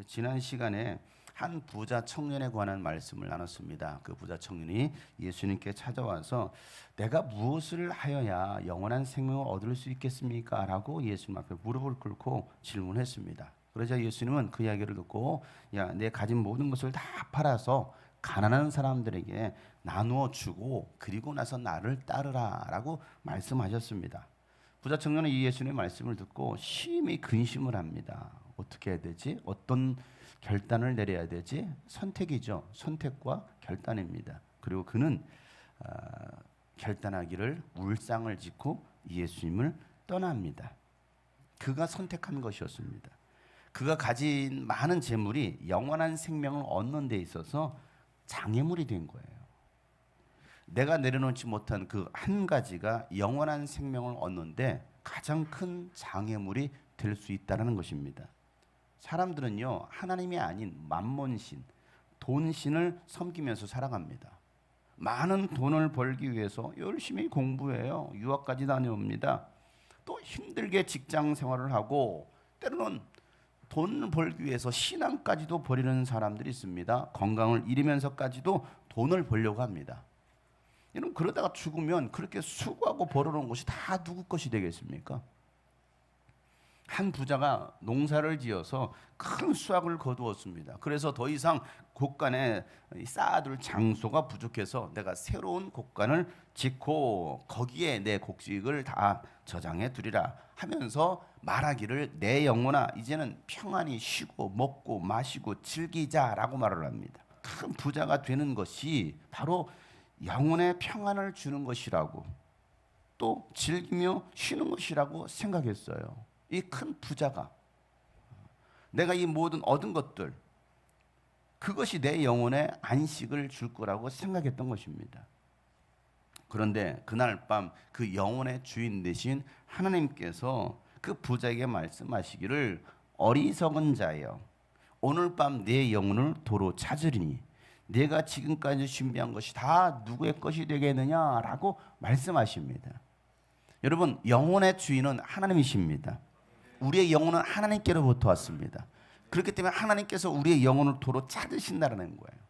지난 시간에 한 부자 청년에 관한 말씀을 나눴습니다. 그 부자 청년이 예수님께 찾아와서 내가 무엇을 하여야 영원한 생명을 얻을 수 있겠습니까? 라고 예수님 앞에 무릎을 꿇고 질문했습니다. 그러자 예수님은 그 이야기를 듣고 야, 내 가진 모든 것을 다 팔아서 가난한 사람들에게 나누어 주고 그리고 나서 나를 따르라 라고 말씀하셨습니다. 부자 청년은 이 예수님의 말씀을 듣고 심히 근심을 합니다. 어떻게 해야 되지? 어떤 결단을 내려야 되지? 선택이죠. 선택과 결단입니다. 그리고 그는 결단하기를 울상을 짓고 예수님을 떠납니다. 그가 선택한 것이었습니다. 그가 가진 많은 재물이 영원한 생명을 얻는 데 있어서 장애물이 된 거예요. 내가 내려놓지 못한 그 한 가지가 영원한 생명을 얻는데 가장 큰 장애물이 될 수 있다는 것입니다. 사람들은요, 하나님이 아닌 만몬신, 돈신을 섬기면서 살아갑니다. 많은 돈을 벌기 위해서 열심히 공부해요. 유학까지 다녀옵니다. 또 힘들게 직장 생활을 하고 때로는 돈을 벌기 위해서 신앙까지도 버리는 사람들이 있습니다. 건강을 잃으면서까지도 돈을 벌려고 합니다. 여러분, 그러다가 죽으면 그렇게 수고하고 벌어놓은 것이 다 누구 것이 되겠습니까? 한 부자가 농사를 지어서 큰 수확을 거두었습니다. 그래서 더 이상 곡간에 쌓아둘 장소가 부족해서 내가 새로운 곡간을 짓고 거기에 내 곡식을 다 저장해 두리라 하면서 말하기를 내 영혼아 이제는 평안히 쉬고 먹고 마시고 즐기자라고 말을 합니다. 큰 부자가 되는 것이 바로 영혼의 평안을 주는 것이라고 또 즐기며 쉬는 것이라고 생각했어요. 이 큰 부자가 내가 이 모든 얻은 것들 그것이 내 영혼에 안식을 줄 거라고 생각했던 것입니다. 그런데 그날 밤 그 영혼의 주인 되신 하나님께서 그 부자에게 말씀하시기를 어리석은 자여 오늘 밤 내 영혼을 도로 찾으리니 내가 지금까지 준비한 것이 다 누구의 것이 되겠느냐라고 말씀하십니다. 여러분, 영혼의 주인은 하나님이십니다. 우리의 영혼은 하나님께로부터 왔습니다. 그렇기 때문에 하나님께서 우리의 영혼을 도로 찾으신다는 거예요.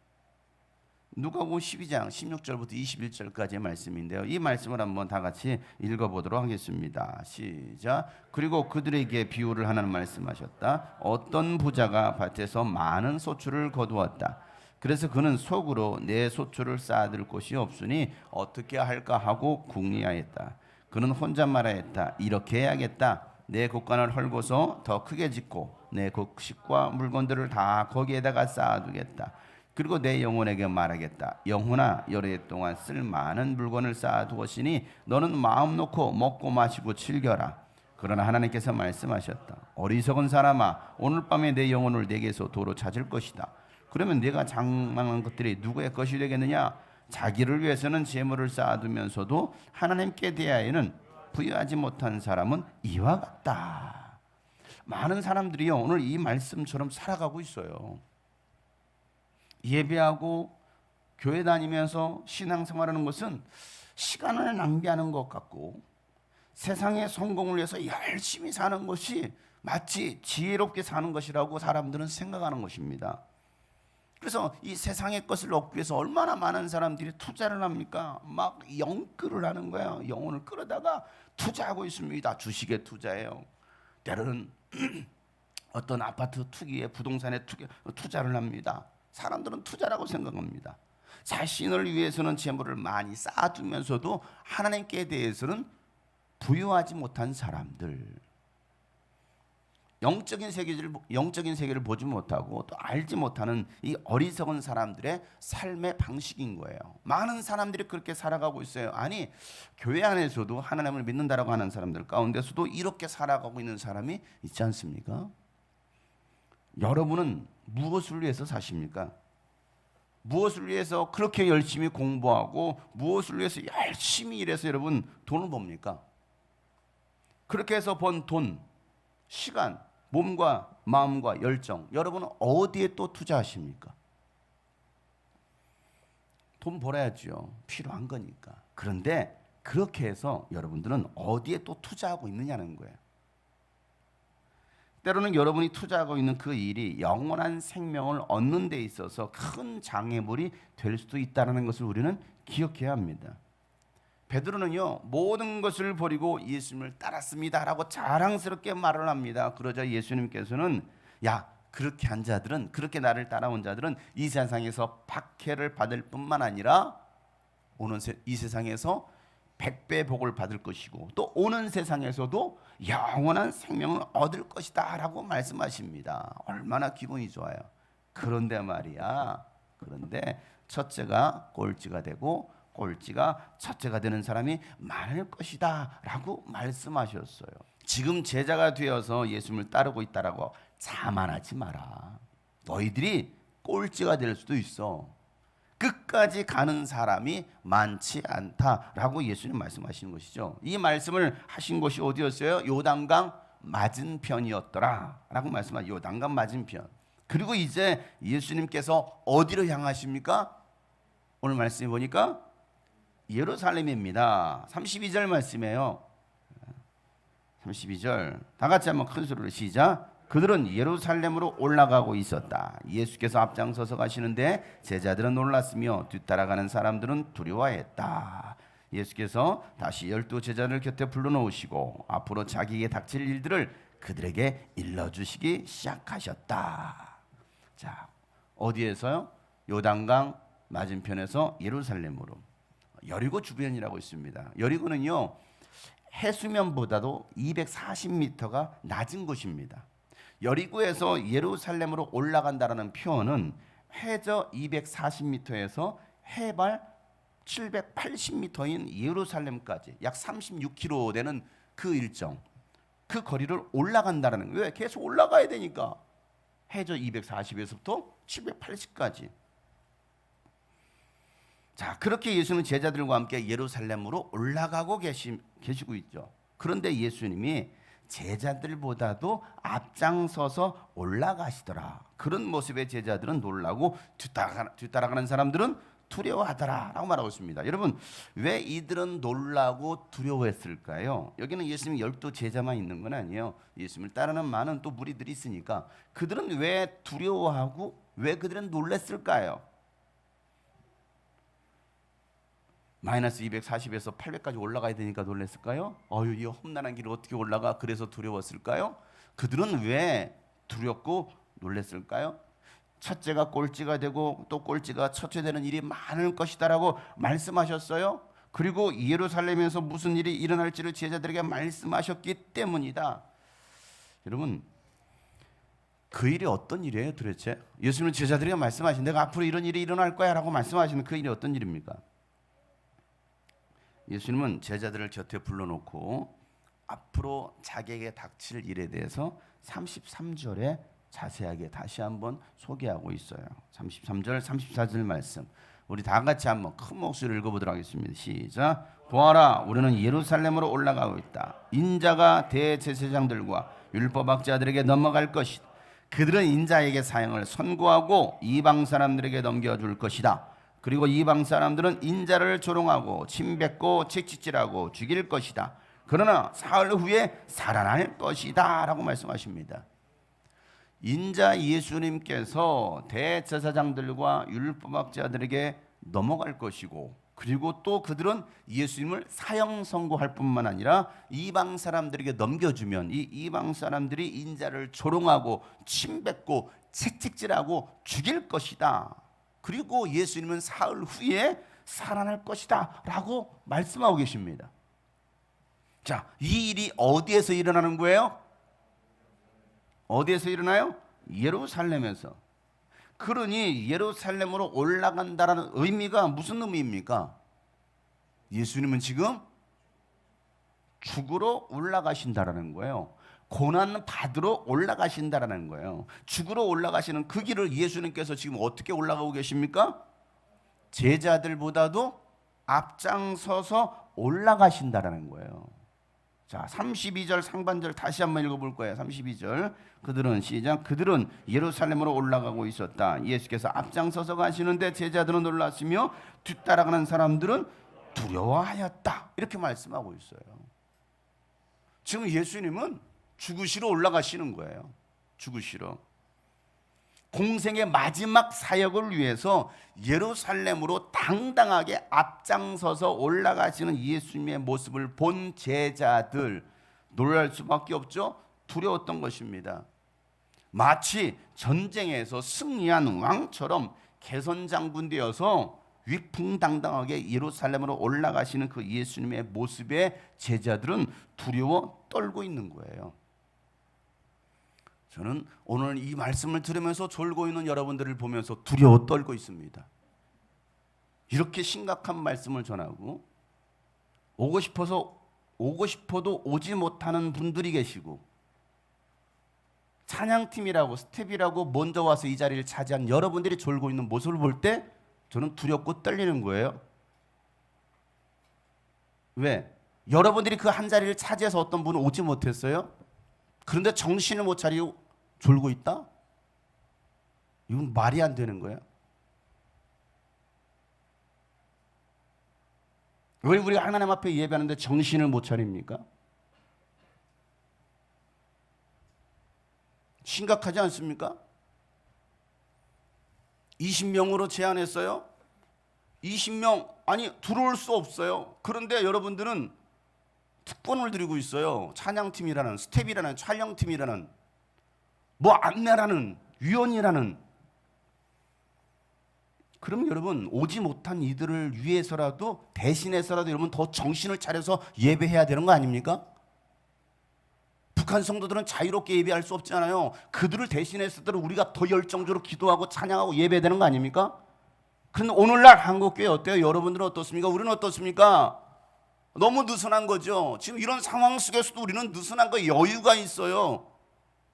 누가복음 12장 16절부터 21절까지의 말씀인데요. 이 말씀을 한번 다 같이 읽어보도록 하겠습니다. 시작. 그리고 그들에게 비유를 하나는 말씀하셨다. 어떤 부자가 밭에서 많은 소출을 거두었다. 그래서 그는 속으로 내 소출을 쌓아둘 곳이 없으니 어떻게 할까 하고 궁리하였다. 그는 혼자 말하였다. 이렇게 해야겠다. 내 곡간을 헐고서 더 크게 짓고 내 곡식과 물건들을 다 거기에다가 쌓아두겠다. 그리고 내 영혼에게 말하겠다. 영혼아, 여러 해 동안 쓸 많은 물건을 쌓아두었으니 너는 마음 놓고 먹고 마시고 즐겨라. 그러나 하나님께서 말씀하셨다. 어리석은 사람아, 오늘 밤에 내 영혼을 내게서 도로 찾을 것이다. 그러면 내가 장망한 것들이 누구의 것이 되겠느냐? 자기를 위해서는 재물을 쌓아두면서도 하나님께 대하여는 부여하지 못한 사람은 이와 같다. 많은 사람들이요, 오늘 이 말씀처럼 살아가고 있어요. 예배하고 교회 다니면서 신앙생활하는 것은 시간을 낭비하는 것 같고 세상의 성공을 위해서 열심히 사는 것이 마치 지혜롭게 사는 것이라고 사람들은 생각하는 것입니다. 그래서 이 세상의 것을 얻기 위해서 얼마나 많은 사람들이 투자를 합니까? 막 영끌을 하는 거예요. 영혼을 끌어다가 투자하고 있습니다. 주식에 투자해요. 때로는 어떤 아파트 투기에 부동산에 투자를 합니다. 사람들은 투자라고 생각합니다. 자신을 위해서는 재물을 많이 쌓아두면서도 하나님께 대해서는 부유하지 못한 사람들, 영적인 세계를 보지 못하고 또 알지 못하는 이 어리석은 사람들의 삶의 방식인 거예요. 많은 사람들이 그렇게 살아가고 있어요. 아니, 교회 안에서도 하나님을 믿는다라고 하는 사람들 가운데서도 이렇게 살아가고 있는 사람이 있지 않습니까? 여러분은 무엇을 위해서 사십니까? 무엇을 위해서 그렇게 열심히 공부하고 무엇을 위해서 열심히 일해서 여러분 돈을 법니까? 그렇게 해서 번 돈, 시간, 몸과 마음과 열정, 여러분은 어디에 또 투자하십니까? 돈 벌어야죠. 필요한 거니까. 그런데 그렇게 해서 여러분들은 어디에 또 투자하고 있느냐는 거예요. 때로는 여러분이 투자하고 있는 그 일이 영원한 생명을 얻는 데 있어서 큰 장애물이 될 수도 있다는 것을 우리는 기억해야 합니다. 베드로는요, 모든 것을 버리고 예수님을 따랐습니다라고 자랑스럽게 말을 합니다. 그러자 예수님께서는 야, 그렇게 한 자들은, 그렇게 나를 따라온 자들은 이 세상에서 박해를 받을 뿐만 아니라 이 세상에서 100배 복을 받을 것이고 또 오는 세상에서도 영원한 생명을 얻을 것이다 라고 말씀하십니다. 얼마나 기분이 좋아요. 그런데 말이야, 그런데 첫째가 꼴찌가 되고 꼴찌가 첫째가 되는 사람이 많을 것이다 라고 말씀하셨어요. 지금 제자가 되어서 예수님을 따르고 있다라고 자만하지 마라. 너희들이 꼴찌가 될 수도 있어. 끝까지 가는 사람이 많지 않다라고 예수님 말씀하시는 것이죠. 이 말씀을 하신 곳이 어디였어요? 요단강 맞은편이었더라 라고 말씀하셨어요. 요단강 맞은편. 그리고 이제 예수님께서 어디로 향하십니까? 오늘 말씀해 보니까 예루살렘입니다. 32절 말씀이에요. 32절 다 같이 한번 큰 소리로 시작. 그들은 예루살렘으로 올라가고 있었다. 예수께서 앞장서서 가시는데 제자들은 놀랐으며 뒤따라가는 사람들은 두려워했다. 예수께서 다시 12 제자를 곁에 불러놓으시고 앞으로 자기에게 닥칠 일들을 그들에게 일러주시기 시작하셨다. 자, 어디에서요? 요단강 맞은편에서 예루살렘으로. 여리고 주변이라고 있습니다. 여리고는요, 해수면보다도 240m가 낮은 곳입니다. 여리고에서 예루살렘으로 올라간다라는 표현은 해저 240m에서 해발 780m인 예루살렘까지 약 36km 되는 그 일정, 그 거리를 올라간다라는 거예요. 왜? 계속 올라가야 되니까. 해저 240에서부터 780까지. 자, 그렇게 예수는 제자들과 함께 예루살렘으로 올라가고 계시고 있죠. 그런데 예수님이 제자들보다도 앞장서서 올라가시더라. 그런 모습의 제자들은 놀라고 뒤따라가는 사람들은 두려워하더라 라고 말하고 있습니다. 여러분, 왜 이들은 놀라고 두려워했을까요? 여기는 예수님 12 제자만 있는 건 아니에요. 예수님을 따르는 많은 또 무리들이 있으니까. 그들은 왜 두려워하고 왜 그들은 놀랐을까요? 마이너스 240에서 800까지 올라가야 되니까 놀랐을까요? 이 험난한 길을 어떻게 올라가? 그래서 두려웠을까요? 그들은 왜 두렵고 놀랐을까요? 첫째가 꼴찌가 되고 또 꼴찌가 첫째 되는 일이 많을 것이다라고 말씀하셨어요. 그리고 예루살렘에서 무슨 일이 일어날지를 제자들에게 말씀하셨기 때문이다. 여러분, 그 일이 어떤 일이에요 도대체? 예수님은 제자들에게 말씀하신 내가 앞으로 이런 일이 일어날 거야 라고 말씀하시는 그 일이 어떤 일입니까? 예수님은 제자들을 곁에 불러놓고 앞으로 자기에게 닥칠 일에 대해서 33절에 자세하게 다시 한번 소개하고 있어요. 33절, 34절 말씀 우리 다 같이 한번 큰 목소리로 읽어보도록 하겠습니다. 시작. 보아라, 우리는 예루살렘으로 올라가고 있다. 인자가 대제사장들과 율법학자들에게 넘어갈 것이다. 그들은 인자에게 사형을 선고하고 이방 사람들에게 넘겨줄 것이다. 그리고 이방 사람들은 인자를 조롱하고 침뱉고 채찍질하고 죽일 것이다. 그러나 사흘 후에 살아날 것이다 라고 말씀하십니다. 인자 예수님께서 대제사장들과 율법학자들에게 넘어갈 것이고 그리고 또 그들은 예수님을 사형 선고할 뿐만 아니라 이방 사람들에게 넘겨주면 이 이방 사람들이 인자를 조롱하고 침뱉고 채찍질하고 죽일 것이다. 그리고 예수님은 사흘 후에 살아날 것이다 라고 말씀하고 계십니다. 자, 이 일이 어디에서 일어나는 거예요? 어디에서 일어나요? 예루살렘에서. 그러니 예루살렘으로 올라간다는 의미가 무슨 의미입니까? 예수님은 지금 죽으러 올라가신다라는 거예요. 고난 받으러 올라가신다라는 거예요. 죽으러 올라가시는 그 길을 예수님께서 지금 어떻게 올라가고 계십니까? 제자들보다도 앞장서서 올라가신다라는 거예요. 자, 32절 상반절 다시 한번 읽어볼 거예요. 32절 그들은 시작. 그들은 예루살렘으로 올라가고 있었다. 예수께서 앞장서서 가시는데 제자들은 놀랐으며 뒤따라가는 사람들은 두려워하였다. 이렇게 말씀하고 있어요. 지금 예수님은 죽으시러 올라가시는 거예요. 죽으시러 공생의 마지막 사역을 위해서 예루살렘으로 당당하게 앞장서서 올라가시는 예수님의 모습을 본 제자들 놀랄 수밖에 없죠. 두려웠던 것입니다. 마치 전쟁에서 승리한 왕처럼 개선장군 되어서 위풍당당하게 예루살렘으로 올라가시는 그 예수님의 모습에 제자들은 두려워 떨고 있는 거예요. 저는 오늘 이 말씀을 들으면서 졸고 있는 여러분들을 보면서 두려워 떨고 있습니다. 이렇게 심각한 말씀을 전하고 오고 싶어도 오지 못하는 분들이 계시고 찬양팀이라고 스텝이라고 먼저 와서 이 자리를 차지한 여러분들이 졸고 있는 모습을 볼 때 저는 두렵고 떨리는 거예요. 왜? 여러분들이 그 한 자리를 차지해서 어떤 분은 오지 못했어요? 그런데 정신을 못 차리고 졸고 있다? 이건 말이 안 되는 거야. 왜 우리가 하나님 앞에 예배하는데 정신을 못 차립니까? 심각하지 않습니까? 20명으로 제한했어요. 20명 아니 들어올 수 없어요. 그런데 여러분들은 특권을 드리고 있어요. 찬양팀이라는 스텝이라는 촬영팀이라는 뭐 안내라는 위원이라는. 그럼 여러분 오지 못한 이들을 위해서라도 대신해서라도 여러분 더 정신을 차려서 예배해야 되는 거 아닙니까? 북한 성도들은 자유롭게 예배할 수 없잖아요. 그들을 대신해서도 우리가 더 열정적으로 기도하고 찬양하고 예배해야 되는 거 아닙니까? 그런데 오늘날 한국교회 어때요? 여러분들은 어떻습니까? 우리는 어떻습니까? 너무 느슨한 거죠. 지금 이런 상황 속에서도 우리는 느슨한 거 여유가 있어요.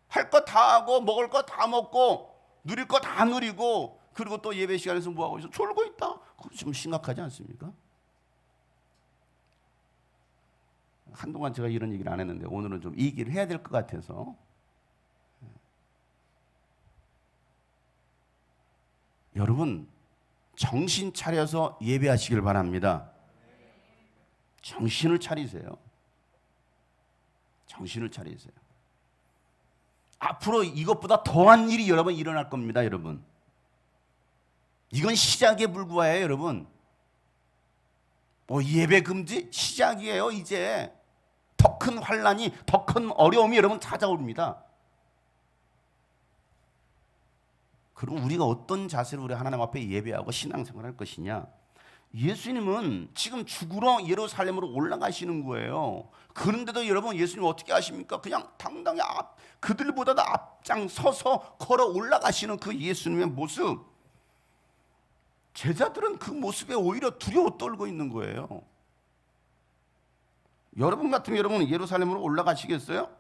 할 거 다 하고 먹을 거 다 먹고 누릴 거 다 누리고 그리고 또 예배 시간에서 뭐 하고 있어? 졸고 있다. 그거 좀 심각하지 않습니까? 한동안 제가 이런 얘기를 안 했는데 오늘은 좀 이 얘기를 해야 될 것 같아서. 여러분 정신 차려서 예배하시길 바랍니다. 정신을 차리세요. 정신을 차리세요. 앞으로 이것보다 더한 일이 여러분 일어날 겁니다. 여러분 이건 시작에 불과해요. 여러분 예배 금지 시작이에요. 이제 더 큰 환난이 더 큰 어려움이 여러분 찾아옵니다. 그럼 우리가 어떤 자세로 우리 하나님 앞에 예배하고 신앙생활할 것이냐? 예수님은 지금 죽으러 예루살렘으로 올라가시는 거예요. 그런데도 여러분 예수님 어떻게 하십니까? 그냥 당당히 그들보다도 앞장서서 걸어 올라가시는 그 예수님의 모습. 제자들은 그 모습에 오히려 두려워 떨고 있는 거예요. 여러분 같으면 여러분 예루살렘으로 올라가시겠어요?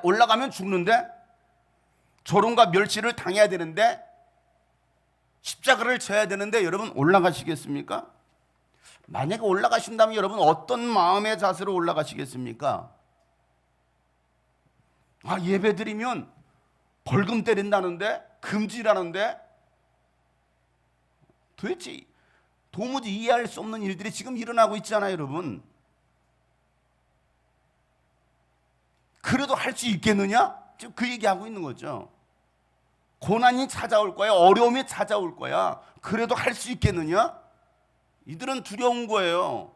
올라가면 죽는데 조롱과 멸시를 당해야 되는데 십자가를 져야 되는데 여러분 올라가시겠습니까? 만약에 올라가신다면 여러분 어떤 마음의 자세로 올라가시겠습니까? 예배드리면 벌금 때린다는데 금지라는데 도대체 도무지 이해할 수 없는 일들이 지금 일어나고 있잖아요. 여러분 그래도 할 수 있겠느냐? 지금 그 얘기하고 있는 거죠. 고난이 찾아올 거야. 어려움이 찾아올 거야. 그래도 할 수 있겠느냐? 이들은 두려운 거예요.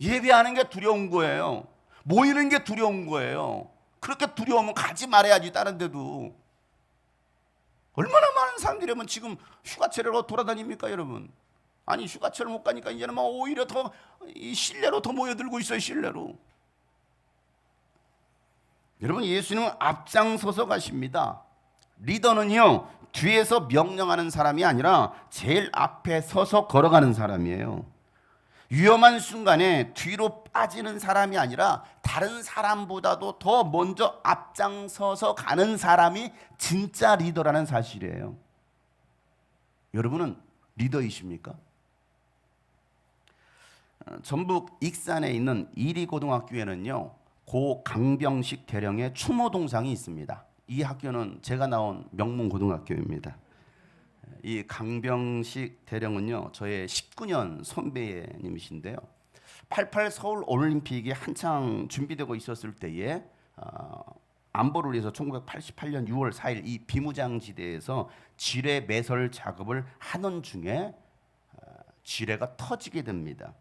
예배하는 게 두려운 거예요. 모이는 게 두려운 거예요. 그렇게 두려우면 가지 말아야지. 다른 데도 얼마나 많은 사람들이 지금 휴가철로 돌아다닙니까 여러분? 아니 휴가철 못 가니까 이제는 오히려 더 실내로 더 모여들고 있어요. 실내로. 여러분 예수님은 앞장서서 가십니다. 리더는요 뒤에서 명령하는 사람이 아니라 제일 앞에 서서 걸어가는 사람이에요. 위험한 순간에 뒤로 빠지는 사람이 아니라 다른 사람보다도 더 먼저 앞장서서 가는 사람이 진짜 리더라는 사실이에요. 여러분은 리더이십니까? 전북 익산에 있는 이리고등학교에는요 고 강병식 대령의 추모동상이 있습니다. 이 학교는 제가 나온 명문고등학교입니다. 이 강병식 대령은요 저의 19년 선배님이신데요. 88 서울 올림픽이 한창 준비되고 있었을 때에 안보를 위해서 1988년 6월 4일 이 비무장지대에서 지뢰 매설 작업을 하는 중에 지뢰가 터지게 됩니다.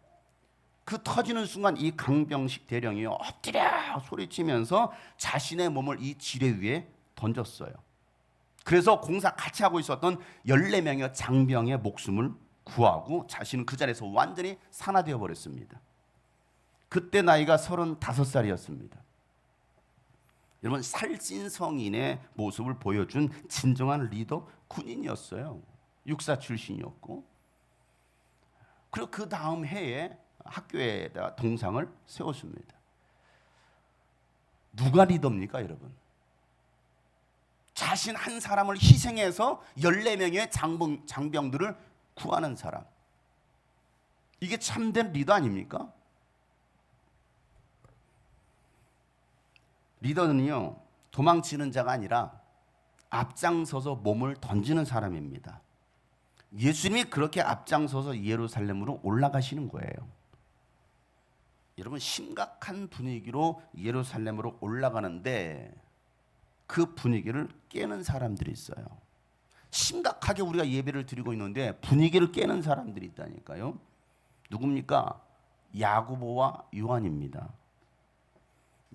그 터지는 순간 이 강병식 대령이 엎드려 소리치면서 자신의 몸을 이 지뢰 위에 던졌어요. 그래서 공사 같이 하고 있었던 14명의 장병의 목숨을 구하고 자신은 그 자리에서 완전히 산화되어 버렸습니다. 그때 나이가 35살이었습니다. 여러분, 살찐 성인의 모습을 보여준 진정한 리더 군인이었어요. 육사 출신이었고, 그리고 그 다음 해에 학교에다 동상을 세웠습니다. 누가 리더입니까, 여러분? 자신 한 사람을 희생해서 14명의 장병들을 구하는 사람. 이게 참된 리더 아닙니까? 리더는요, 도망치는 자가 아니라 앞장서서 몸을 던지는 사람입니다. 예수님이 그렇게 앞장서서 예루살렘으로 올라가시는 거예요. 여러분, 심각한 분위기로 예루살렘으로 올라가는데 그 분위기를 깨는 사람들이 있어요. 심각하게 우리가 예배를 드리고 있는데 분위기를 깨는 사람들이 있다니까요. 누굽니까? 야고보와 요한입니다.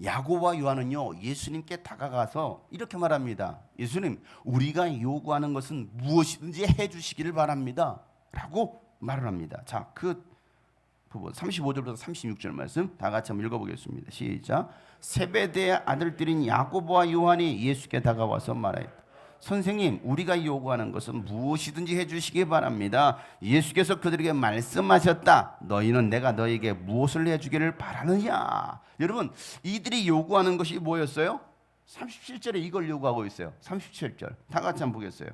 야고보와 요한은요, 예수님께 다가가서 이렇게 말합니다. 예수님, 우리가 요구하는 것은 무엇이든지 해주시기를 바랍니다 라고 말을 합니다. 자, 그 부분 35절부터 36절 말씀 다 같이 한번 읽어보겠습니다. 시작. 세베대의 아들들인 야고보와 요한이 예수께 다가와서 말하였다. 선생님, 우리가 요구하는 것은 무엇이든지 해주시기 바랍니다. 예수께서 그들에게 말씀하셨다. 너희는 내가 너에게 무엇을 해주기를 바라느냐. 여러분, 이들이 요구하는 것이 뭐였어요? 37절에 이걸 요구하고 있어요. 37절 다 같이 한번 보겠어요.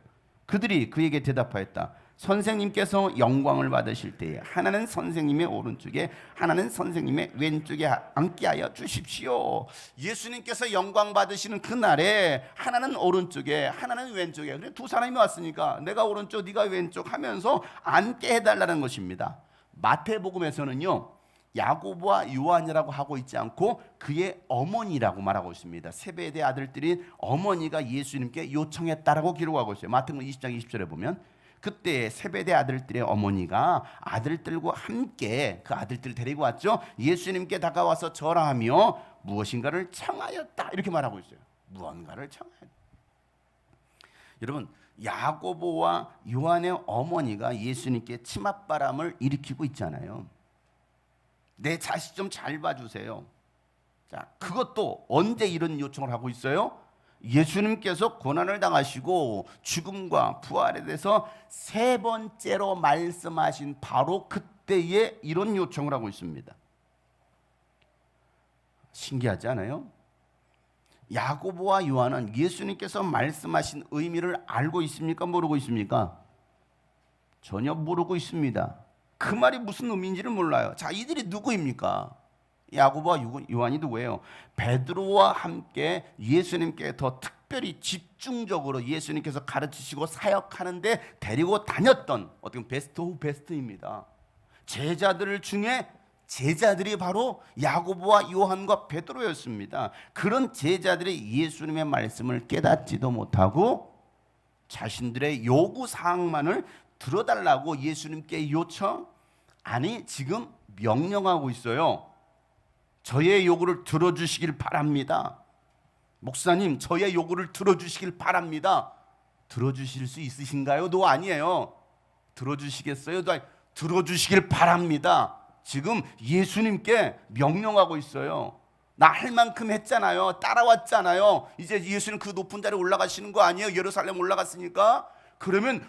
그들이 그에게 대답하였다. 선생님께서 영광을 받으실 때에 하나는 선생님의 오른쪽에 하나는 선생님의 왼쪽에 앉게 하여 주십시오. 예수님께서 영광 받으시는 그날에 하나는 오른쪽에 하나는 왼쪽에, 그래 두 사람이 왔으니까 내가 오른쪽 네가 왼쪽 하면서 앉게 해달라는 것입니다. 마태복음에서는요, 야고보와 요한이라고 하고 있지 않고 그의 어머니라고 말하고 있습니다. 세베대 아들들이 어머니가 예수님께 요청했다라고 기록하고 있어요. 마태복음 20장 20절에 보면 그때 세베대 아들들의 어머니가 아들들과 함께 그 아들들을 데리고 왔죠. 예수님께 다가와서 절하며 무엇인가를 청하였다 이렇게 말하고 있어요. 무언가를 청하였다. 여러분, 야고보와 요한의 어머니가 예수님께 치맛바람을 일으키고 있잖아요. 내 자식 좀 잘 봐주세요. 자, 그것도 언제 이런 요청을 하고 있어요? 예수님께서 고난을 당하시고 죽음과 부활에 대해서 세 번째로 말씀하신 바로 그때에 이런 요청을 하고 있습니다. 신기하지 않아요? 야고보와 요한은 예수님께서 말씀하신 의미를 알고 있습니까? 모르고 있습니까? 전혀 모르고 있습니다. 그 말이 무슨 의미인지를 몰라요. 자, 이들이 누구입니까? 야고보와 요한이 누구예요? 베드로와 함께 예수님께 더 특별히 집중적으로 예수님께서 가르치시고 사역하는데 데리고 다녔던 어떻게 보면 베스트 오브 베스트입니다. 제자들 중에 제자들이 바로 야고보와 요한과 베드로였습니다. 그런 제자들이 예수님의 말씀을 깨닫지도 못하고 자신들의 요구 사항만을 들어달라고 예수님께 요청, 아니 지금 명령하고 있어요. 저의 요구를 들어주시길 바랍니다. 목사님, 저의 요구를 들어주시길 바랍니다. 들어주실 수 있으신가요? 도 아니에요. 들어주시겠어요? 도 들어주시길 바랍니다. 지금 예수님께 명령하고 있어요. 나 할 만큼 했잖아요. 따라왔잖아요. 이제 예수님 그 높은 자리에 올라가시는 거 아니에요? 예루살렘 올라갔으니까. 그러면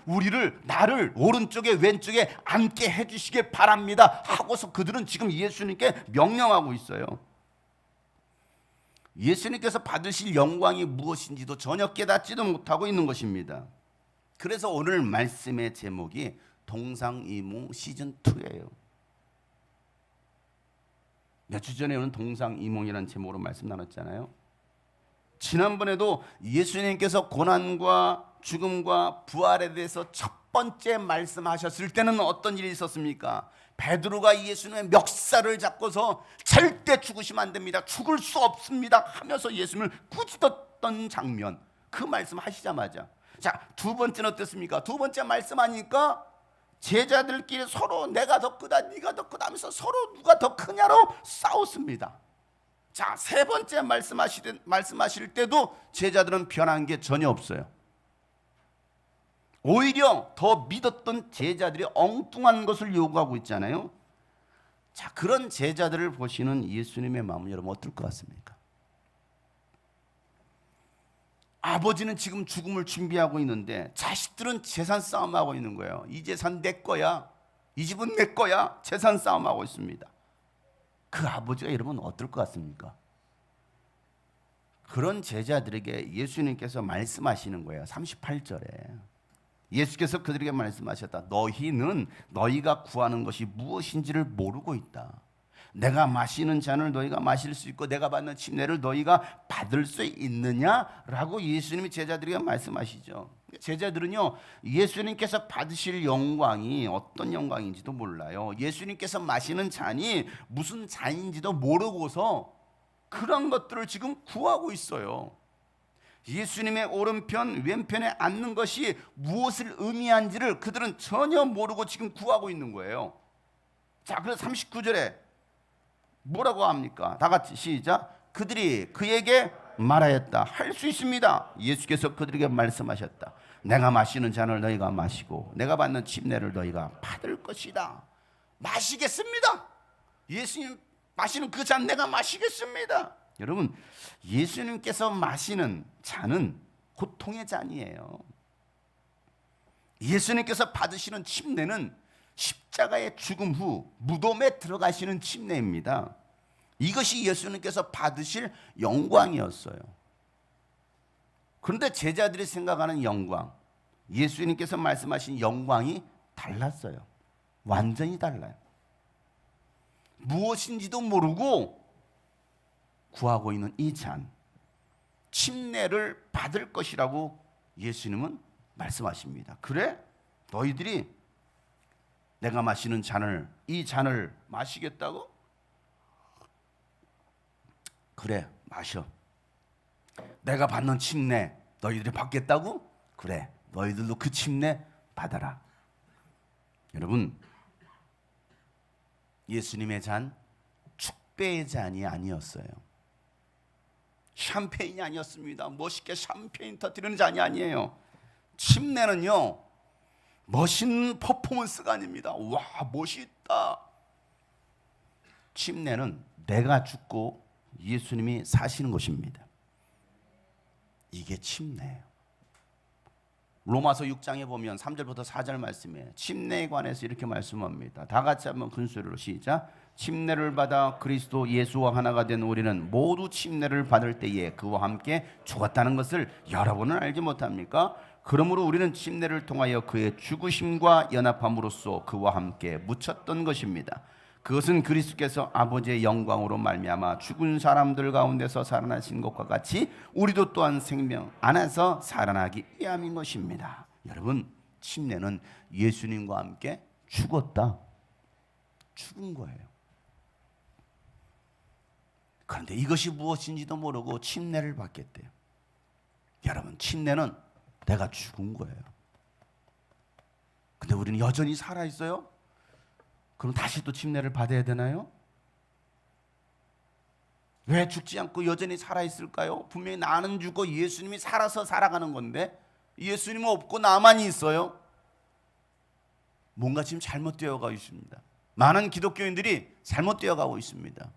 나를 오른쪽에 왼쪽에 앉게 해주시길 바랍니다 하고서 그들은 지금 예수님께 명령하고 있어요. 예수님께서 받으실 영광이 무엇인지도 전혀 깨닫지도 못하고 있는 것입니다. 그래서 오늘 말씀의 제목이 동상이몽 시즌2예요. 몇 주 전에 오는 동상이몽이라는 제목으로 말씀 나눴잖아요. 지난번에도 예수님께서 고난과 죽음과 부활에 대해서 첫 번째 말씀하셨을 때는 어떤 일이 있었습니까? 베드로가 예수님의 멱살을 잡고서 절대 죽으시면 안 됩니다, 죽을 수 없습니다 하면서 예수님을 꾸짖었던 장면, 그 말씀 하시자마자 자, 두 번째는 어땠습니까? 두 번째 말씀하니까 제자들끼리 서로 내가 더 크다 네가 더 크다 하면서 서로 누가 더 크냐로 싸웠습니다. 자, 세 번째 말씀하실 때도 제자들은 변한 게 전혀 없어요. 오히려 더 믿었던 제자들이 엉뚱한 것을 요구하고 있잖아요. 자, 그런 제자들을 보시는 예수님의 마음은 여러분 어떨 것 같습니까? 아버지는 지금 죽음을 준비하고 있는데 자식들은 재산 싸움하고 있는 거예요. 이 재산 내 거야, 이 집은 내 거야, 재산 싸움하고 있습니다. 그 아버지가 여러분 어떨 것 같습니까? 그런 제자들에게 예수님께서 말씀하시는 거예요. 38절에 예수께서 그들에게 말씀하셨다. 너희는 너희가 구하는 것이 무엇인지를 모르고 있다. 내가 마시는 잔을 너희가 마실 수 있고 내가 받는 침례를 너희가 받을 수 있느냐라고 예수님이 제자들에게 말씀하시죠. 제자들은요, 예수님께서 받으실 영광이 어떤 영광인지도 몰라요. 예수님께서 마시는 잔이 무슨 잔인지도 모르고서 그런 것들을 지금 구하고 있어요. 예수님의 오른편 왼편에 앉는 것이 무엇을 의미한지를 그들은 전혀 모르고 지금 구하고 있는 거예요. 자, 그래서 39절에 뭐라고 합니까? 다 같이 시작. 그들이 그에게 말하였다. 할 수 있습니다. 예수께서 그들에게 말씀하셨다. 내가 마시는 잔을 너희가 마시고 내가 받는 침례를 너희가 받을 것이다. 마시겠습니다. 예수님 마시는 그 잔 내가 마시겠습니다. 여러분, 예수님께서 마시는 잔은 고통의 잔이에요. 예수님께서 받으시는 침례는 십자가의 죽음 후 무덤에 들어가시는 침례입니다. 이것이 예수님께서 받으실 영광이었어요. 그런데 제자들이 생각하는 영광, 예수님께서 말씀하신 영광이 달랐어요. 완전히 달라요. 무엇인지도 모르고 구하고 있는 이 잔, 침례를 받을 것이라고 예수님은 말씀하십니다. 그래? 너희들이 내가 마시는 잔을, 이 잔을 마시겠다고? 그래, 마셔. 내가 받는 침례 너희들이 받겠다고? 그래, 너희들도 그 침례 받아라. 여러분, 예수님의 잔 축배의 잔이 아니었어요. 샴페인이 아니었습니다. 멋있게 샴페인 터뜨리는 잔이 아니에요. 침례는요, 멋있는 퍼포먼스가 아닙니다. 와, 멋있다. 침례는 내가 죽고 예수님이 사시는 것입니다. 이게 침례예요. 로마서 6장에 보면 3절부터 4절 말씀에 침례에 관해서 이렇게 말씀합니다. 다 같이 한번 큰 소리로 시작. 침례를 받아 그리스도 예수와 하나가 된 우리는 모두 침례를 받을 때에 그와 함께 죽었다는 것을 여러분은 알지 못합니까? 그러므로 우리는 침례를 통하여 그의 죽으심과 연합함으로써 그와 함께 묻혔던 것입니다. 그것은 그리스도께서 아버지의 영광으로 말미암아 죽은 사람들 가운데서 살아나신 것과 같이 우리도 또한 생명 안에서 살아나기 위함인 것입니다. 여러분, 침례는 예수님과 함께 죽었다, 죽은 거예요. 그런데 이것이 무엇인지도 모르고 침례를 받겠대요. 여러분, 침례는 내가 죽은 거예요. 근데 우리는 여전히 살아있어요? 그럼 다시 또 침례를 받아야 되나요? 왜 죽지 않고 여전히 살아있을까요? 분명히 나는 죽고 예수님이 살아서 살아가는 건데 예수님은 없고 나만 있어요. 뭔가 지금 잘못되어 가고 있습니다. 많은 기독교인들이 잘못되어 가고 있습니다.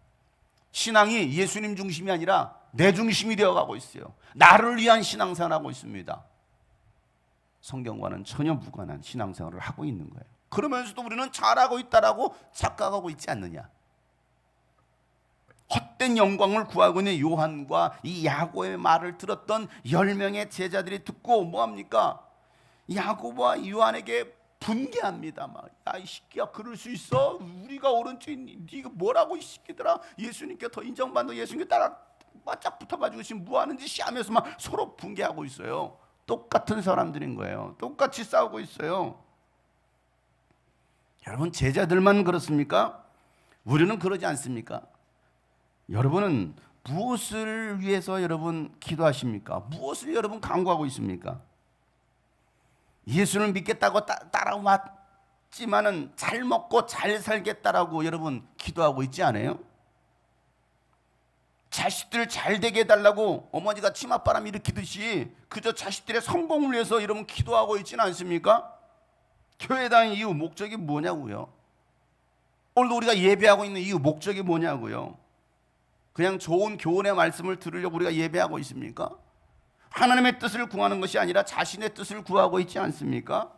신앙이 예수님 중심이 아니라 내 중심이 되어 가고 있어요. 나를 위한 신앙생활을 하고 있습니다. 성경과는 전혀 무관한 신앙생활을 하고 있는 거예요. 그러면서도 우리는 잘하고 있다라고 착각하고 있지 않느냐. 헛된 영광을 구하고 있는 요한과 이 야고의 말을 들었던 10명의 제자들이 듣고 뭐합니까? 야고와 요한에게 분개합니다. 막, 야, 이 새끼야, 그럴 수 있어? 우리가 오른쪽에 네가 뭐라고 이 새끼들아? 예수님께 더 인정받는 예수님께 따라 바짝 붙어가지고 지금 뭐 하는지 시하면서 막 서로 붕괴하고 있어요. 똑같은 사람들인 거예요. 똑같이 싸우고 있어요. 여러분, 제자들만 그렇습니까? 우리는 그러지 않습니까? 여러분은 무엇을 위해서 여러분 기도하십니까? 무엇을 여러분 간구하고 있습니까? 예수를 믿겠다고 따라왔지만은 잘 먹고 잘 살겠다라고 여러분 기도하고 있지 않아요? 자식들 잘 되게 해달라고 어머니가 치맛바람 일으키듯이 그저 자식들의 성공을 위해서 여러분 기도하고 있지는 않습니까? 교회 다니는 이유 목적이 뭐냐고요? 오늘도 우리가 예배하고 있는 이유 목적이 뭐냐고요? 그냥 좋은 교훈의 말씀을 들으려고 우리가 예배하고 있습니까? 하나님의 뜻을 구하는 것이 아니라 자신의 뜻을 구하고 있지 않습니까?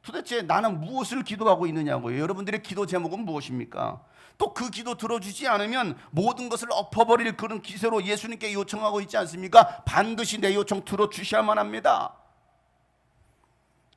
도대체 나는 무엇을 기도하고 있느냐고요? 여러분들의 기도 제목은 무엇입니까? 또 그 기도 들어주지 않으면 모든 것을 엎어버릴 그런 기세로 예수님께 요청하고 있지 않습니까? 반드시 내 요청 들어주셔야만 합니다.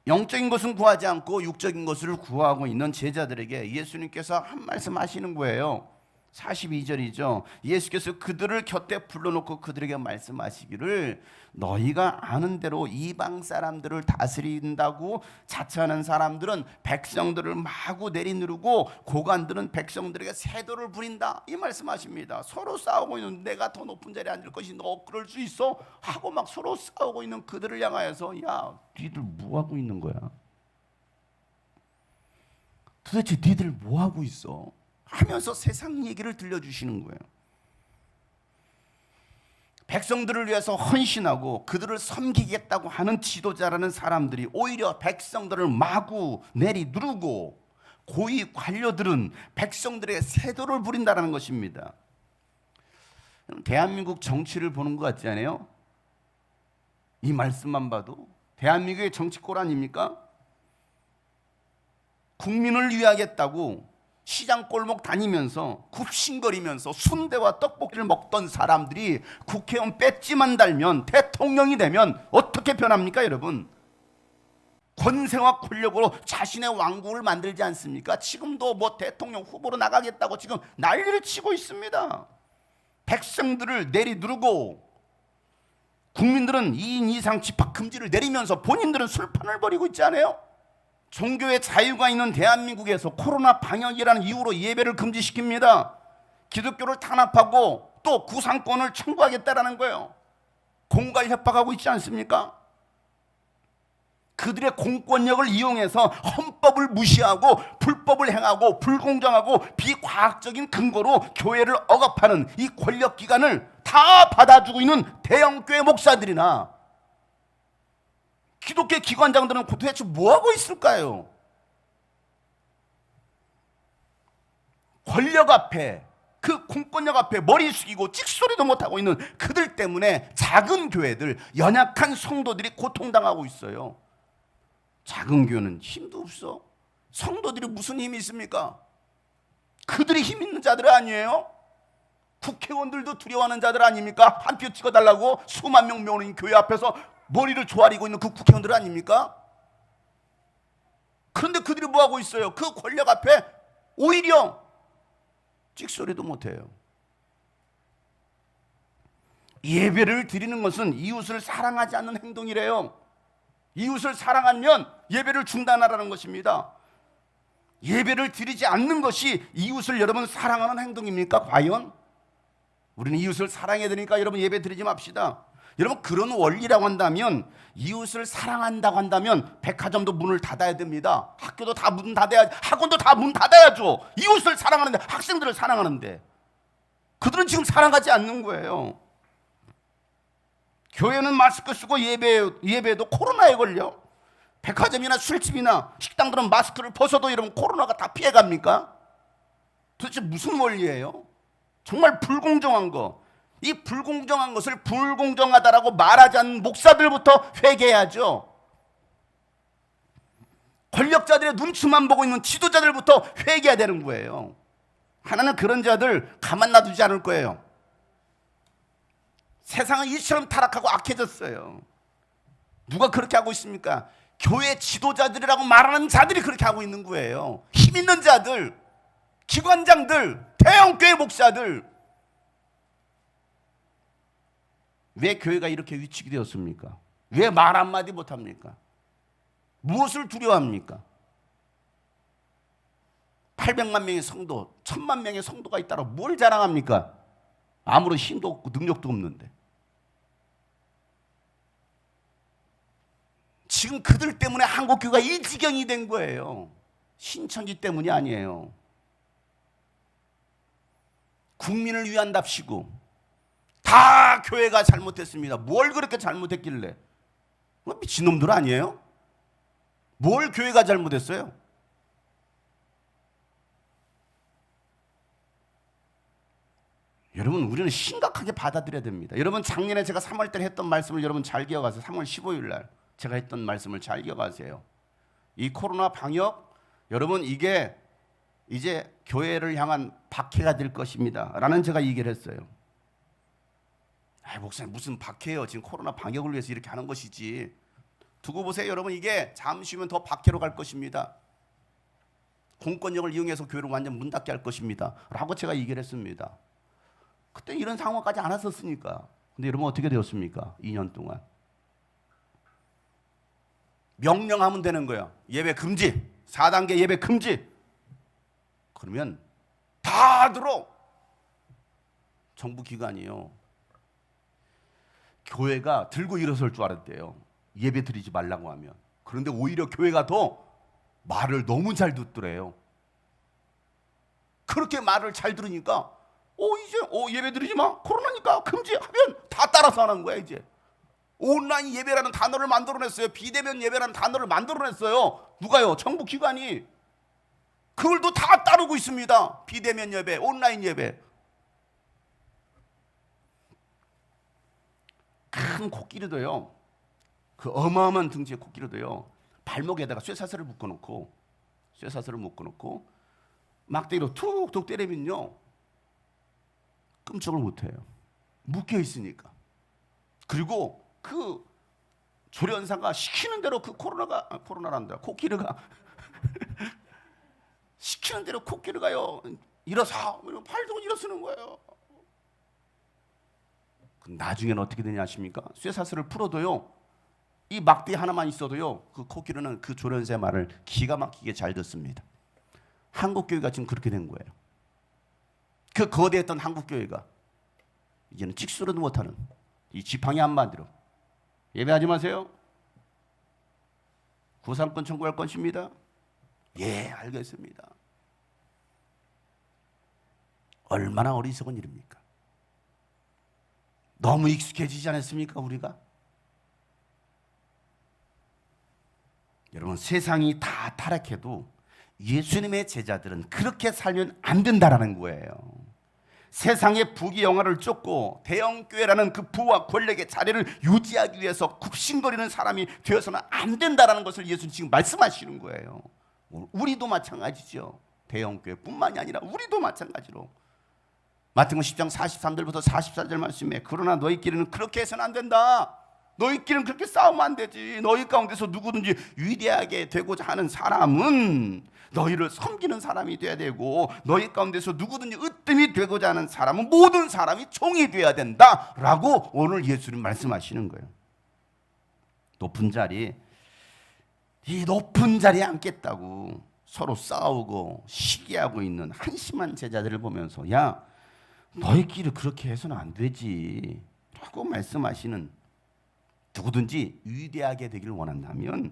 영적인 것은 구하지 않고 육적인 것을 구하고 있는 제자들에게 예수님께서 한 말씀 하시는 거예요. 42절이죠. 예수께서 그들을 곁에 불러놓고 그들에게 말씀하시기를 너희가 아는 대로 이방 사람들을 다스린다고 자처하는 사람들은 백성들을 마구 내리누르고 고관들은 백성들에게 세도를 부린다, 이 말씀하십니다. 서로 싸우고 있는, 내가 더 높은 자리에 앉을 것이 너 그럴 수 있어? 하고 막 서로 싸우고 있는 그들을 향하여서 야, 니들 뭐하고 있는 거야? 도대체 니들 뭐하고 있어? 하면서 세상 얘기를 들려주시는 거예요. 백성들을 위해서 헌신하고 그들을 섬기겠다고 하는 지도자라는 사람들이 오히려 백성들을 마구 내리누르고 고위 관료들은 백성들에게 세도를 부린다는 것입니다. 대한민국 정치를 보는 것 같지 않아요? 이 말씀만 봐도 대한민국의 정치꼴 아닙니까? 국민을 위하겠다고 시장 골목 다니면서 굽신거리면서 순대와 떡볶이를 먹던 사람들이 국회의원 배지만 달면 대통령이 되면 어떻게 변합니까, 여러분? 권세와 권력으로 자신의 왕국을 만들지 않습니까? 지금도 뭐 대통령 후보로 나가겠다고 지금 난리를 치고 있습니다. 백성들을 내리누르고 국민들은 2인 이상 집합 금지를 내리면서 본인들은 술판을 벌이고 있지 않아요? 종교의 자유가 있는 대한민국에서 코로나 방역이라는 이유로 예배를 금지시킵니다. 기독교를 탄압하고 또 구상권을 청구하겠다라는 거예요. 공갈 협박하고 있지 않습니까? 그들의 공권력을 이용해서 헌법을 무시하고 불법을 행하고 불공정하고 비과학적인 근거로 교회를 억압하는 이 권력기관을 다 받아주고 있는 대형교회 목사들이나 기독교 기관장들은 도대체 뭐하고 있을까요? 권력 앞에, 그 공권력 앞에 머리 숙이고 찍소리도 못하고 있는 그들 때문에 작은 교회들, 연약한 성도들이 고통당하고 있어요. 작은 교회는 힘도 없어. 성도들이 무슨 힘이 있습니까? 그들이 힘 있는 자들 아니에요? 국회의원들도 두려워하는 자들 아닙니까? 한 표 찍어달라고 수만 명 모이는 교회 앞에서 머리를 조아리고 있는 그 국회의원들 아닙니까? 그런데 그들이 뭐하고 있어요? 그 권력 앞에 오히려 찍소리도 못해요. 예배를 드리는 것은 이웃을 사랑하지 않는 행동이래요. 이웃을 사랑하면 예배를 중단하라는 것입니다. 예배를 드리지 않는 것이 이웃을 여러분 사랑하는 행동입니까? 과연? 우리는 이웃을 사랑해야 되니까 여러분 예배 드리지 맙시다. 여러분, 그런 원리라고 한다면, 이웃을 사랑한다고 한다면 백화점도 문을 닫아야 됩니다. 학교도 다 문 닫아야죠. 학원도 다 문 닫아야죠. 이웃을 사랑하는데, 학생들을 사랑하는데 그들은 지금 사랑하지 않는 거예요. 교회는 마스크 쓰고 예배도 코로나에 걸려. 백화점이나 술집이나 식당들은 마스크를 벗어도 여러분 코로나가 다 피해갑니까? 도대체 무슨 원리예요? 정말 불공정한 거. 이 불공정한 것을 불공정하다라고 말하지 않는 목사들부터 회개해야죠. 권력자들의 눈치만 보고 있는 지도자들부터 회개해야 되는 거예요. 하나는 그런 자들 가만 놔두지 않을 거예요. 세상은 이처럼 타락하고 악해졌어요. 누가 그렇게 하고 있습니까? 교회 지도자들이라고 말하는 자들이 그렇게 하고 있는 거예요. 힘 있는 자들, 기관장들, 대형교회 목사들, 왜 교회가 이렇게 위축이 되었습니까? 왜 말 한마디 못합니까? 무엇을 두려워합니까? 800만 명의 성도, 1000만 명의 성도가 있다고 뭘 자랑합니까? 아무런 힘도 없고 능력도 없는데. 지금 그들 때문에 한국교회가 이 지경이 된 거예요. 신천지 때문이 아니에요. 국민을 위한답시고 다 교회가 잘못했습니다. 뭘 그렇게 잘못했길래? 미친놈들 아니에요? 뭘 교회가 잘못했어요? 여러분, 우리는 심각하게 받아들여야 됩니다. 여러분, 작년에 제가 3월 달에 했던 말씀을 여러분 잘 기억하세요. 3월 15일 날 제가 했던 말씀을 잘 기억하세요. 이 코로나 방역, 여러분, 이게 이제 교회를 향한 박해가 될 것입니다 라는 제가 얘기를 했어요. 목사님, 무슨 박해예요? 지금 코로나 방역을 위해서 이렇게 하는 것이지. 두고 보세요, 여러분. 이게 잠시 후면 더 박해로 갈 것입니다. 공권력을 이용해서 교회를 완전 문 닫게 할 것입니다 라고 제가 얘기를 했습니다. 그때 이런 상황까지 안 왔었으니까. 근데 여러분, 어떻게 되었습니까? 2년 동안 명령하면 되는 거야. 예배 금지, 4단계 예배 금지. 그러면 다 들어. 정부 기관이요, 교회가 들고 일어설 줄 알았대요. 예배 드리지 말라고 하면. 그런데 오히려 교회가 더 말을 너무 잘 듣더래요. 그렇게 말을 잘 들으니까 이제 예배 드리지 마, 코로나니까 금지하면 다 따라서 하는 거야. 이제 온라인 예배라는 단어를 만들어냈어요. 비대면 예배라는 단어를 만들어냈어요. 누가요? 정부 기관이. 그걸도 다 따르고 있습니다. 비대면 예배, 온라인 예배. 큰 코끼리도요, 그 어마어마한 등지의 코끼리도요, 발목에다가 쇠사슬을 묶어놓고 막대기로 툭툭 때리면요 끔찍을 못해요. 묶여 있으니까. 그리고 그 조련사가 시키는 대로 그 코로나란다, 코끼리가 시키는 대로 코끼리가요 일어서, 팔도 일어서는 거예요. 나중에는 어떻게 되냐 아십니까? 쇠사슬을 풀어도요, 이 막대 하나만 있어도요, 그 코끼리는 그 조련사의 말을 기가 막히게 잘 듣습니다. 한국교회가 지금 그렇게 된 거예요. 그 거대했던 한국교회가 이제는 찍소리도 못하는, 이 지팡이 한마디로 예배하지 마세요. 구상권 청구할 것입니다. 예, 알겠습니다. 얼마나 어리석은 일입니까? 너무 익숙해지지 않았습니까, 우리가? 여러분, 세상이 다 타락해도 예수님의 제자들은 그렇게 살면 안 된다라는 거예요. 세상의 부귀영화를 쫓고 대형교회라는 그 부와 권력의 자리를 유지하기 위해서 굽신거리는 사람이 되어서는 안 된다라는 것을 예수님 지금 말씀하시는 거예요. 우리도 마찬가지죠. 대형교회뿐만이 아니라 우리도 마찬가지로. 마태복음 10장 43절부터 44절 말씀에, 그러나 너희끼리는 그렇게 해서는 안 된다. 너희끼리는 그렇게 싸우면 안 되지. 너희 가운데서 누구든지 위대하게 되고자 하는 사람은 너희를 섬기는 사람이 돼야 되고, 너희 가운데서 누구든지 으뜸이 되고자 하는 사람은 모든 사람이 종이 돼야 된다라고 오늘 예수님 말씀하시는 거예요. 높은 자리, 이 높은 자리에 앉겠다고 서로 싸우고 시기하고 있는 한심한 제자들을 보면서, 야, 너희끼리 그렇게 해서는 안 되지 라고 말씀하시는, 누구든지 위대하게 되기를 원한다면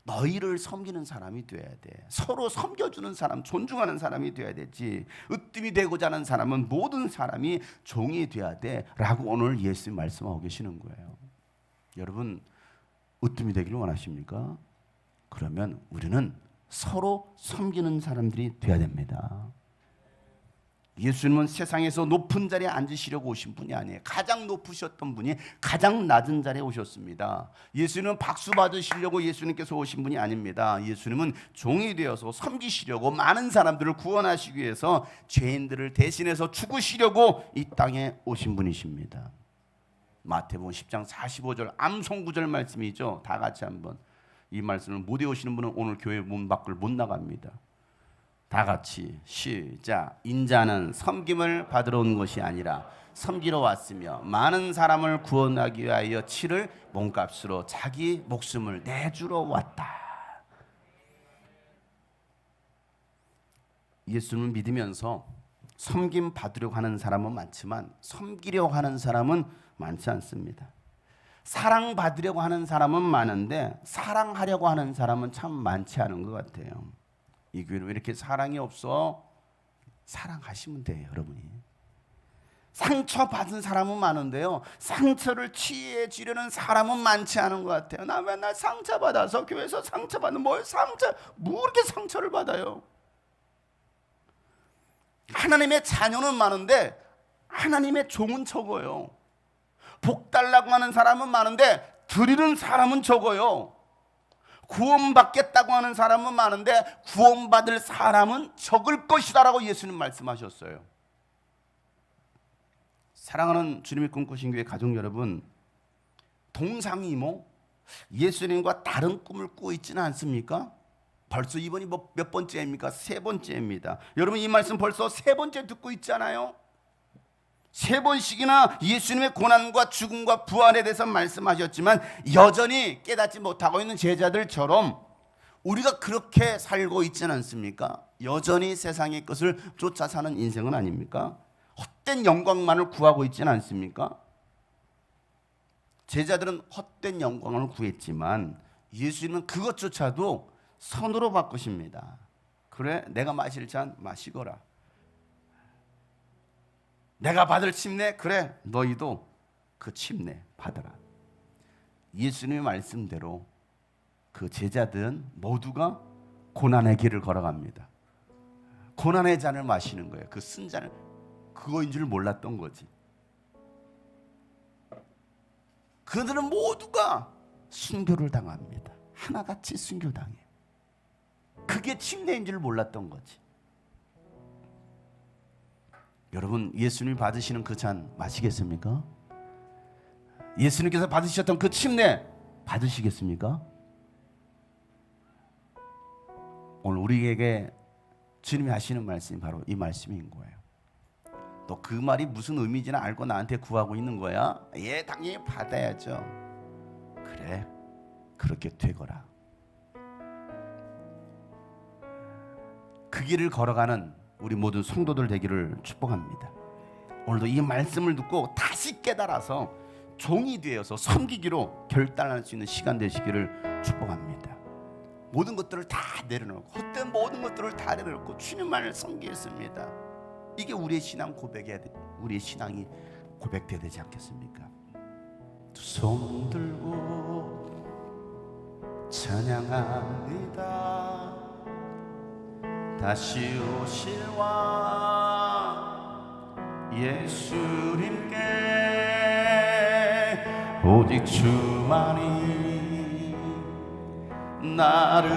너희를 섬기는 사람이 돼야 돼. 서로 섬겨주는 사람, 존중하는 사람이 돼야 되지. 으뜸이 되고자 하는 사람은 모든 사람이 종이 돼야 돼 라고 오늘 예수님 말씀하고 계시는 거예요. 여러분, 으뜸이 되기를 원하십니까? 그러면 우리는 서로 섬기는 사람들이 돼야 됩니다. 예수님은 세상에서 높은 자리에 앉으시려고 오신 분이 아니에요. 가장 높으셨던 분이 가장 낮은 자리에 오셨습니다. 예수님은 박수 받으시려고 예수님께서 오신 분이 아닙니다. 예수님은 종이 되어서 섬기시려고, 많은 사람들을 구원하시기 위해서 죄인들을 대신해서 죽으시려고 이 땅에 오신 분이십니다. 마태복음 10장 45절 암송구절 말씀이죠. 다 같이 한번 이 말씀을 못 외우시는 분은 오늘 교회 문 밖을 못 나갑니다. 다 같이 시작. 인자는 섬김을 받으러 온 것이 아니라 섬기러 왔으며 많은 사람을 구원하기 위하여 치를 몸값으로 자기 목숨을 내주러 왔다. 예수님을 믿으면서 섬김 받으려고 하는 사람은 많지만 섬기려고 하는 사람은 많지 않습니다. 사랑받으려고 하는 사람은 많은데 사랑하려고 하는 사람은 참 많지 않은 것 같아요. 이 교회는 왜 이렇게 사랑이 없어? 사랑하시면 돼요, 여러분이. 상처받은 사람은 많은데요, 상처를 치유해 주려는 사람은 많지 않은 것 같아요. 나 맨날 상처받아서 교회에서 상처받는 뭐 이렇게 상처를 받아요? 하나님의 자녀는 많은데 하나님의 종은 적어요. 복 달라고 하는 사람은 많은데 드리는 사람은 적어요. 구원받겠다고 하는 사람은 많은데 구원받을 사람은 적을 것이다 라고 예수님 말씀하셨어요. 사랑하는 주님이 꿈꾸신 교회 가족 여러분, 동상이모 예수님과 다른 꿈을 꾸고 있지는 않습니까? 벌써 이번이 몇 번째입니까? 3번째입니다. 여러분, 이 말씀 벌써 3번째 듣고 있잖아요. 3번씩이나 예수님의 고난과 죽음과 부활에 대해서 말씀하셨지만 여전히 깨닫지 못하고 있는 제자들처럼 우리가 그렇게 살고 있지는 않습니까? 여전히 세상의 것을 쫓아 사는 인생은 아닙니까? 헛된 영광만을 구하고 있지는 않습니까? 제자들은 헛된 영광을 구했지만 예수님은 그것조차도 선으로 바꾸십니다. 그래, 내가 마실 잔 마시거라. 내가 받을 침례, 그래, 너희도 그 침례 받아라. 예수님의 말씀대로 그 제자들은 모두가 고난의 길을 걸어갑니다. 고난의 잔을 마시는 거예요. 그 쓴 잔을, 그거인 줄 몰랐던 거지. 그들은 모두가 순교를 당합니다. 하나같이 순교당해요. 그게 침례인 줄 몰랐던 거지. 여러분, 예수님이 받으시는 그 잔 마시겠습니까? 예수님께서 받으셨던 그 침례 받으시겠습니까? 오늘 우리에게 주님이 하시는 말씀이 바로 이 말씀인 거예요. 또 그 말이 무슨 의미인지는 알고 나한테 구하고 있는 거야? 예, 당연히 받아야죠. 그래, 그렇게 되거라. 그 길을 걸어가는 우리 모든 성도들 되기를 축복합니다. 오늘도 이 말씀을 듣고 다시 깨달아서 종이 되어서 섬기기로 결단할 수 있는 시간 되시기를 축복합니다. 모든 것들을 다 내려놓고, 헛된 모든 것들을 다 내려놓고 주님만을 섬기겠습니다. 이게 우리의 신앙 고백이야. 우리의 신앙이 고백돼야 되지 않겠습니까? 두 손 들고 찬양합니다. 다시 오실 왕 예수님께 오직 주만이 나를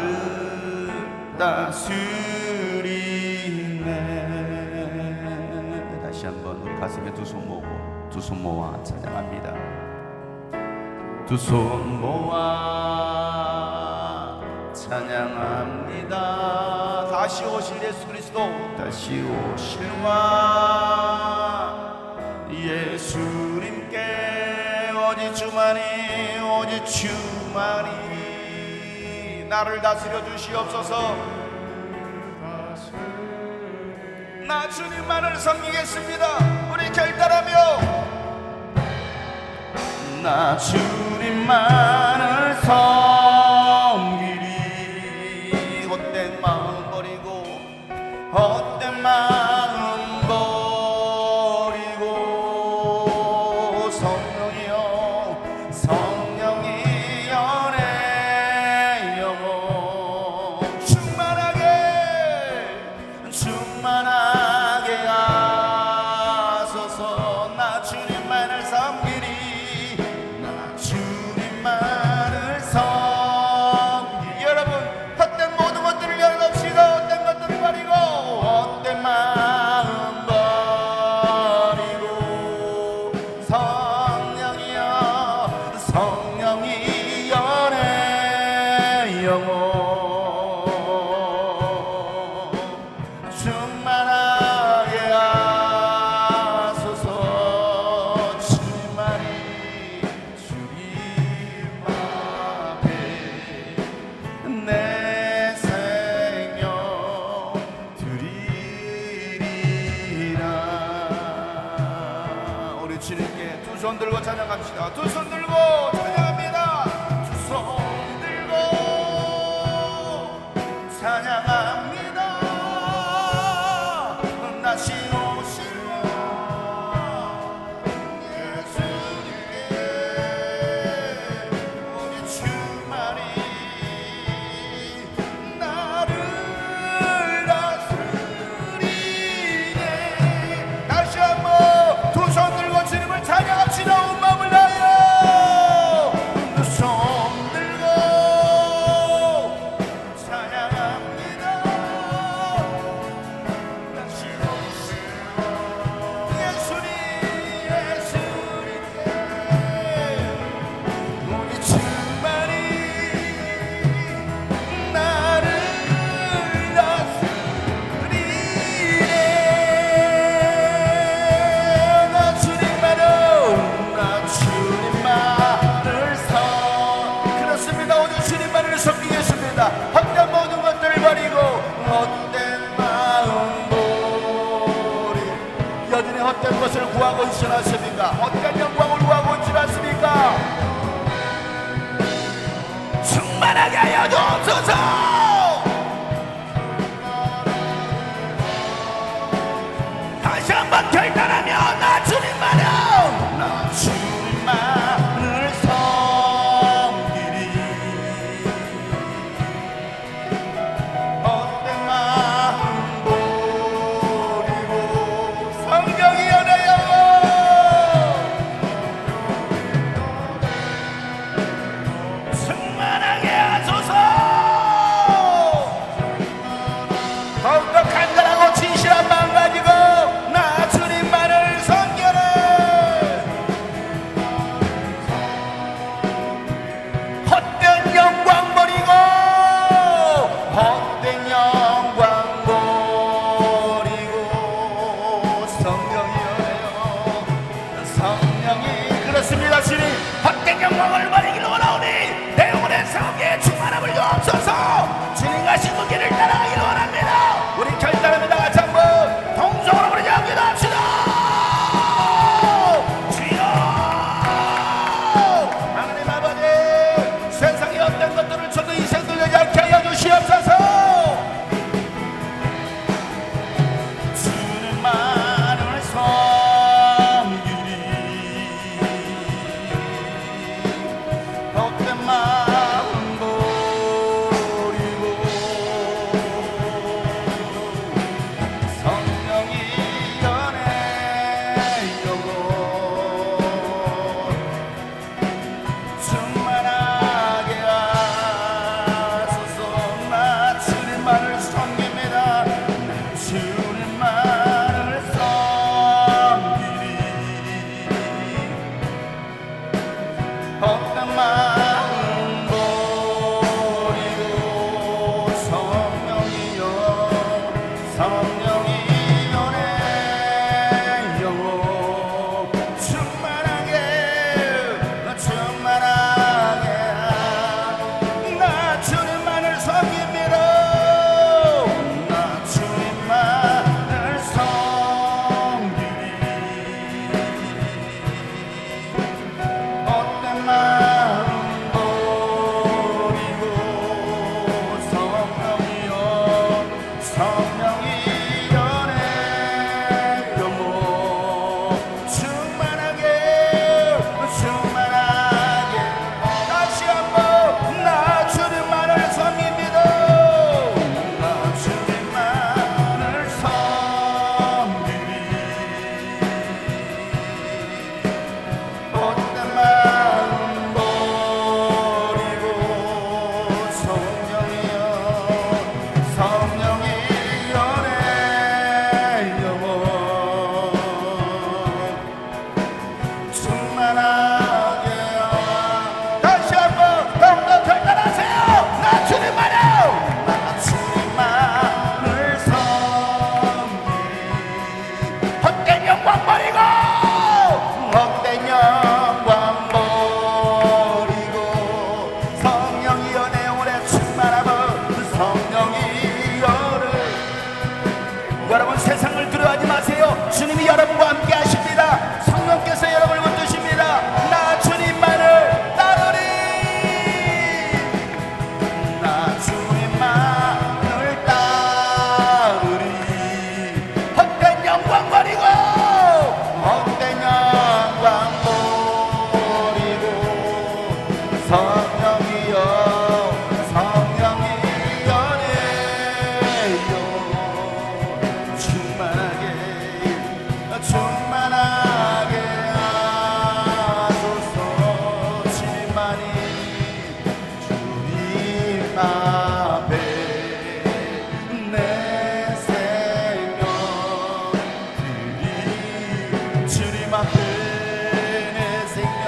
다스리네. 다시 한번 우리 가슴에 두 손 모으고, 두 손 모아 찬양합니다. 두 손 모아 찬양합니다. 다시 오실 예수 그리스도, 다시 오실 왕 예수님께 오직 주만이, 오직 주만이 나를 다스려 주시옵소서. 나 주님만을 섬기겠습니다. 우리 결단하며 나 주님만을 섬기리. 헛된 마음 버리고, 헛된 마음 버리고, 성령이여 성령이여 내 영혼 충만하게 하소서. 나 주님만을 섬기리. 나 주님만을 섬기리. 여러분, 헛된 모든 것들을 열어놓읍시다. 헛된 것들을 버리고, 헛된 마음 버리고, 성령이여 성령이여 내 영혼 들고 찬양합시다. 두 손 들고 찬양합니다. 두 손 들고 찬양합니다. 다시 오시는 예수님께 우리 주만이 나를 다스리네. 다시 한번 두 손 들고 주님을 찬양합시다. 온 마음을 다하여 두 손 들고 찬양합니다. 다시 오시는 예수님께 우리 주만이 나를 다스리네. 나 주님만을 그렇습니다. 오늘 주님만을 섬기겠습니다. 헛된 모든 것들을 버리고 헛된 마음 버리고 여전히 헛된 것을 구하고 있지 않습니까? 헛된 영광을 구하고 있지 않습니까? 충만하게 하여 주옵소서. 다시 한번 결단하며 나 주님만을 섬기리. 헛된 마음 버리고 성령이 연하여 충만하게 하소서. 더욱더 간절하고 진실한 마음 가지고 나 주님만을 섬겨라. 헛된 영광 버리고 헛된 영광 버리고 성령이 연해요. 성령이 그렇습니다. 주님 헛된 영광을 버리기를 원하오니 내 영혼의 성에 충만함을 주옵소서. 주님과 신부길을 따라가기를 원합니다. 우리 결단합니다. 같이 한번 동성으로 부르자. 기도합시다. 주여 하나님 아버지, 세상의 어떤 것들을 저도 인생 돌려지 않게 하여 주시옵소서. 주님만을 섬기리. 헛된 마음 버리고 성령이 연해요. 충만하게 하소서. 나 주님만을 섬깁니다. 나 주님만을 섬기리. 헛된 마음 버리고 성령이 연해요. 충만하게 나 주님만을 섬깁니다. 나 주님만을 섬기리. 헛된 마음 성령이여 성령이여 내요 충만하게 충만하게 하소서 주님만이 주님 앞에 내 생명 드리 주님 앞에 내 생명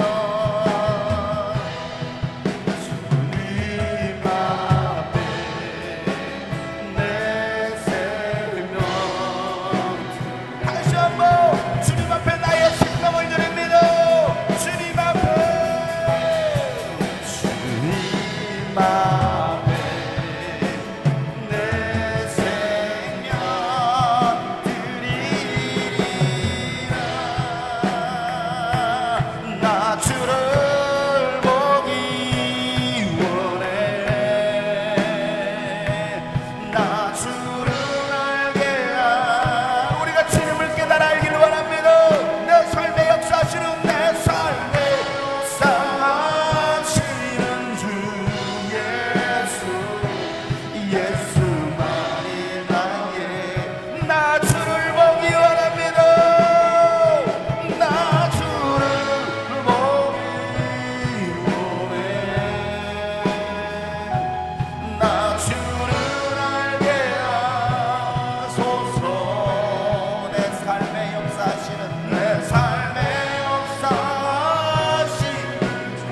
주님 앞에 내 생명 다시 한번 주님 앞에 나의 생명을 드립니다. 주님 앞에 주님 앞에 내 생명 드리리라. 나 주를 보기 원해 나 주를 알게 우리가 주님을 깨달아 알기를 원합니다. 내 삶에 역사하시는 내 삶에 역사하시는 주 예수 예수만이 나의 나 주를 보기 원합니다. 나 주를 보기 원해 나 주를 알게 하소서. 내 삶에 역사하시는 내 삶에 역사하시는 주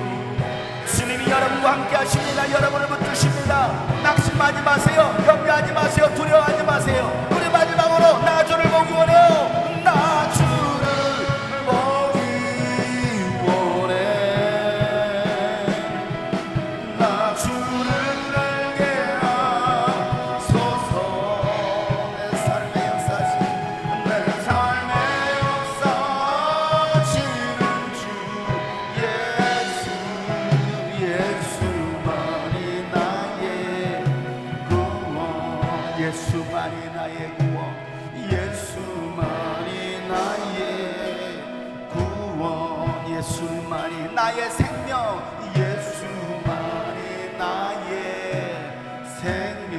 주님이 여러분과 함께 하십니다. 여러분을 붙드십니다. 낙심하지 마세요. 염려하지 마세요. 두려워하지 마세요. 우리 마지막으로 나 주를 보기 원해요. 나 주를 보기 원해 나 주를 알게 하소서. 내 삶에 역사하시는 내 삶에 역사하시는 주 예수 예수만이 나의 구원 예수만이 나의 구원 예수만이 나의 구원 예수만이 나의 생명 예수만이 나의 생명.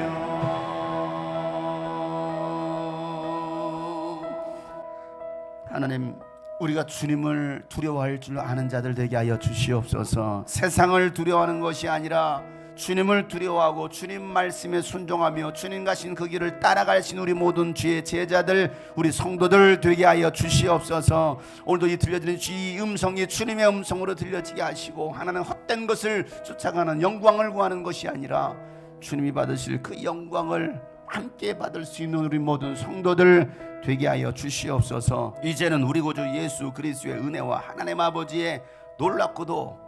하나님 우리가 주님을 두려워할 줄 아는 자들 되게 하여 주시옵소서. 세상을 두려워하는 것이 아니라 주님을 두려워하고 주님 말씀에 순종하며 주님 가신 그 길을 따라가신 우리 모든 주의 제자들 우리 성도들 되게 하여 주시옵소서. 오늘도 이 들려지는 주의 음성이 주님의 음성으로 들려지게 하시고 하나는 헛된 것을 쫓아가는 영광을 구하는 것이 아니라 주님이 받으실 그 영광을 함께 받을 수 있는 우리 모든 성도들 되게 하여 주시옵소서. 이제는 우리 구주 예수 그리스도의 은혜와 하나님 아버지의 놀랍고도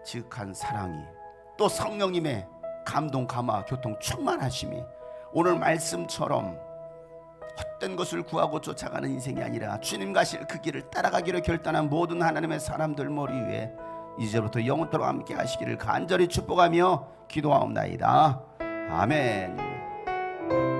지극한 사랑이 또 성령님의 감동 감화 교통 충만하심이 오늘 말씀처럼 헛된 것을 구하고 쫓아가는 인생이 아니라 주님 가실 그 길을 따라가기로 결단한 모든 하나님의 사람들 머리 위에 이제부터 영원토록 함께 하시기를 간절히 축복하며 기도하옵나이다. 아멘.